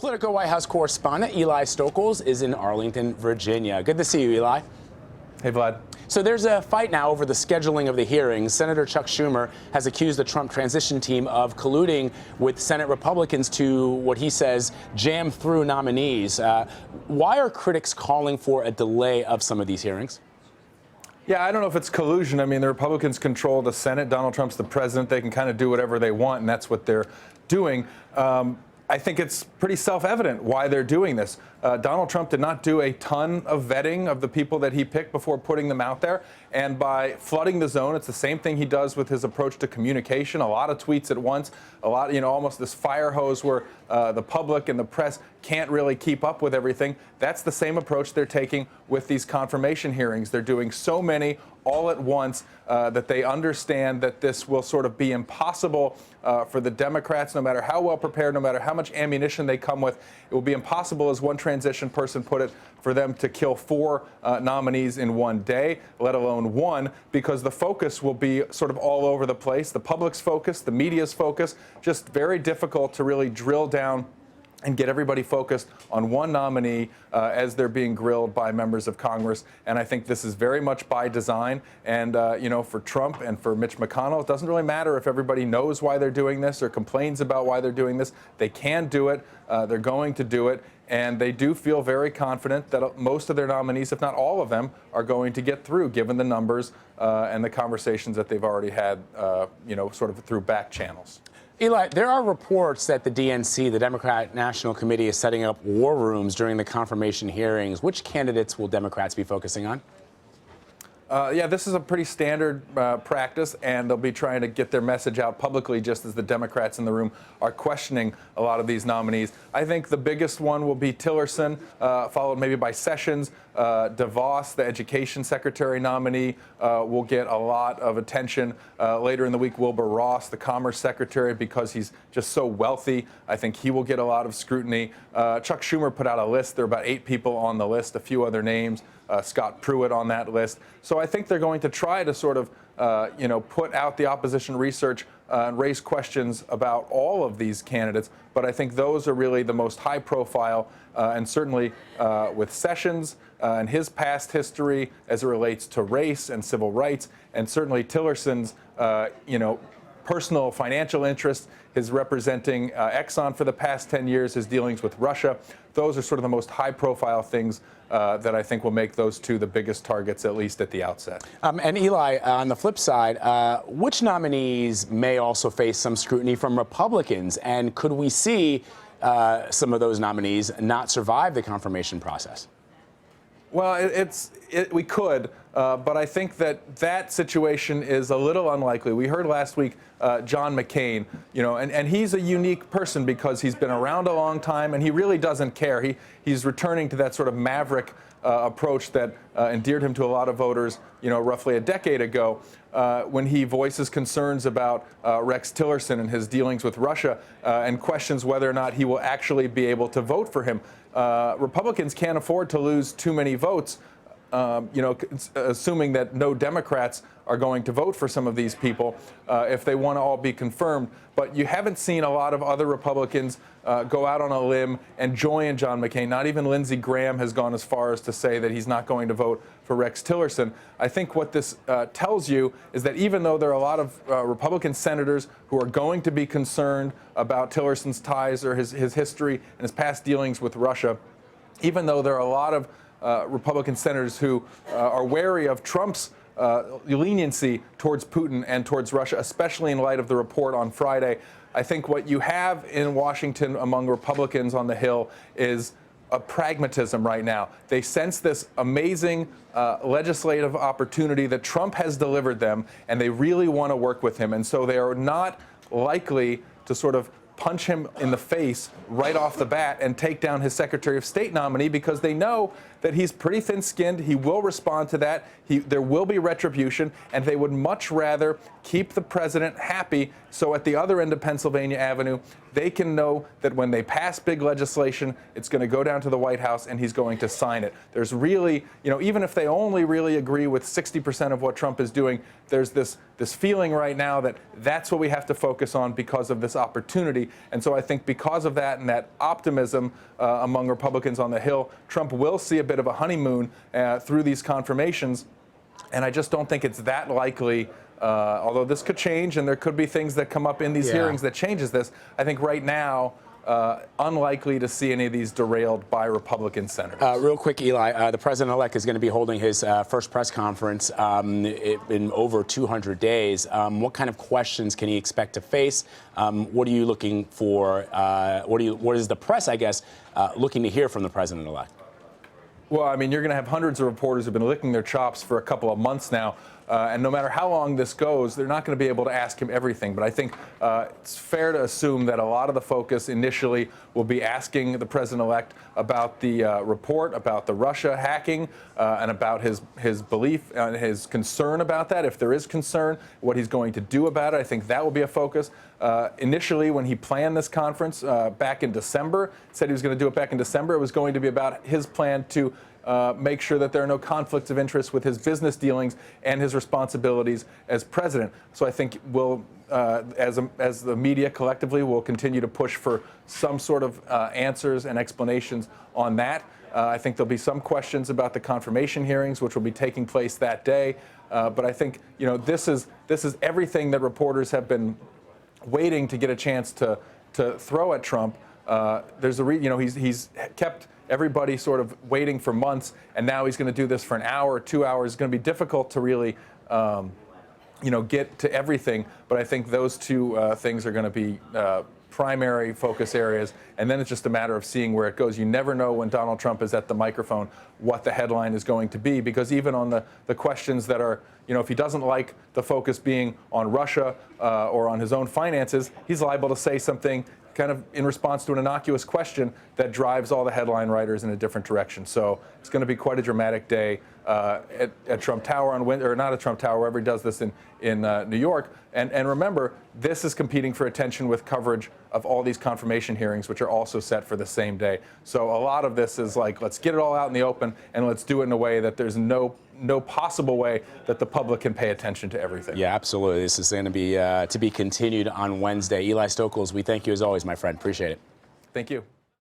Politico White House correspondent Eli Stokols is in Arlington, Virginia. Good to see you, Eli. Hey, Vlad. So there's a fight now over the scheduling of the hearings. Senator Chuck Schumer has accused the Trump transition team of colluding with Senate Republicans to, what he says, jam through nominees. Why are critics calling for a delay of some of these hearings? Yeah, I don't know if it's collusion. I mean, the Republicans control the Senate. Donald Trump's the president. They can kind of do whatever they want, and that's what they're doing. I think it's pretty self-evident why they're doing this. Donald Trump did not do a ton of vetting of the people that he picked before putting them out there. And by flooding the zone, it's the same thing he does with his approach to communication. A lot of tweets at once, a lot, almost this fire hose where the public and the press can't really keep up with everything. That's the same approach they're taking with these confirmation hearings. They're doing so many all at once that they understand that this will sort of be impossible for the Democrats, no matter how well prepared, no matter how much ammunition they come with. It will be impossible, as one transition person put it, for them to kill 4 nominees in one day, let alone one, because the focus will be sort of all over the place. The public's focus, the media's focus, just very difficult to really drill down and get everybody focused on one nominee as they're being grilled by members of Congress. And I think this is very much by design. And, for Trump and for Mitch McConnell, it doesn't really matter if everybody knows why they're doing this or complains about why they're doing this. They can do it. They're going to do it. And they do feel very confident that most of their nominees, if not all of them, are going to get through, given the numbers and the conversations that they've already had, sort of through back channels. Eli, there are reports that the DNC, the Democrat National Committee, is setting up war rooms during the confirmation hearings. Which candidates will Democrats be focusing on? Yeah, this is a pretty standard practice, and they'll be trying to get their message out publicly just as the Democrats in the room are questioning a lot of these nominees. I think the biggest one will be Tillerson, followed maybe by Sessions. DeVos, the education secretary nominee, will get a lot of attention. Later in the week, Wilbur Ross, the commerce secretary, because he's just so wealthy, I think he will get a lot of scrutiny. Chuck Schumer put out a list. There are about 8 people on the list, a few other names. Scott Pruitt on that list. So I think they're going to try to sort of, put out the opposition research and raise questions about all of these candidates. But I think those are really the most high profile, and certainly with Sessions and his past history as it relates to race and civil rights, and certainly Tillerson's, personal financial interest, his representing Exxon for the past 10 years, his dealings with Russia. Those are sort of the most high-profile things that I think will make those two the biggest targets, at least at the outset. And Eli, on the flip side, which nominees may also face some scrutiny from Republicans? And could we see some of those nominees not survive the confirmation process? Well, we could, but I think that situation is a little unlikely. We heard last week John McCain, and he's a unique person because he's been around a long time and he really doesn't care. He's returning to that sort of maverick approach that endeared him to a lot of voters, roughly a decade ago, when he voices concerns about Rex Tillerson and his dealings with Russia and questions whether or not he will actually be able to vote for him. Republicans can't afford to lose too many votes, assuming that no Democrats are going to vote for some of these people if they want to all be confirmed. But you haven't seen a lot of other Republicans go out on a limb and join John McCain. Not even Lindsey Graham has gone as far as to say that he's not going to vote for Rex Tillerson. I think what this tells you is that even though there are a lot of Republican senators who are going to be concerned about Tillerson's ties or his history and his past dealings with Russia, even though there are a lot of Republican senators who are wary of Trump's leniency towards Putin and towards Russia, especially in light of the report on Friday. I think what you have in Washington among Republicans on the Hill is a pragmatism right now. They sense this amazing legislative opportunity that Trump has delivered them, and they really want to work with him. And so they are not likely to sort of punch him in the face right off the bat and take down his Secretary of State nominee, because they know that he's pretty thin-skinned. He will respond to that. There will be retribution, and they would much rather keep the president happy. So at the other end of Pennsylvania Avenue, they can know that when they pass big legislation, it's going to go down to the White House and he's going to sign it. There's really, even if they only really agree with 60% of what Trump is doing, there's this feeling right now that that's what we have to focus on because of this opportunity. And so I think because of that and that optimism among Republicans on the Hill, Trump will see a bit of a honeymoon through these confirmations. And I just don't think it's that likely. Although this could change and there could be things that come up in these hearings that changes this, I think right now, unlikely to see any of these derailed by Republican senators. Real quick, Eli, the president-elect is going to be holding his first press conference in over 200 days. What kind of questions can he expect to face? What are you looking for? What is the press, I guess, looking to hear from the president-elect? Well, I mean, you're going to have hundreds of reporters who've been licking their chops for a couple of months now. And no matter how long this goes, they're not going to be able to ask him everything. But I think it's fair to assume that a lot of the focus initially will be asking the president-elect about the report, about the Russia hacking, and about his belief and his concern about that. If there is concern, what he's going to do about it. I think that will be a focus. Initially, when he planned this conference back in December, said he was going to do it back in December, it was going to be about his plan to make sure that there are no conflicts of interest with his business dealings and his responsibilities as president. So I think we'll, as the media collectively, will continue to push for some sort of answers and explanations on that. I think there'll be some questions about the confirmation hearings, which will be taking place that day. But I think this is everything that reporters have been waiting to get a chance to throw at Trump. There's a he's kept everybody sort of waiting for months, and now he's going to do this for an hour or 2 hours. It's going to be difficult to really, get to everything. But I think those two things are going to be primary focus areas, and then it's just a matter of seeing where it goes. You never know when Donald Trump is at the microphone what the headline is going to be, because even on the questions that are, if he doesn't like the focus being on Russia or on his own finances, he's liable to say something kind of in response to an innocuous question that drives all the headline writers in a different direction. So it's going to be quite a dramatic day at Trump Tower on Wednesday, or not at Trump Tower, wherever he does this in New York. And remember, this is competing for attention with coverage of all these confirmation hearings, which are also set for the same day. So a lot of this is like, let's get it all out in the open, and let's do it in a way that there's no possible way that the public can pay attention to everything. Yeah, absolutely. This is going to be continued on Wednesday. Eli Stokols, we thank you as always, my friend. Appreciate it. Thank you.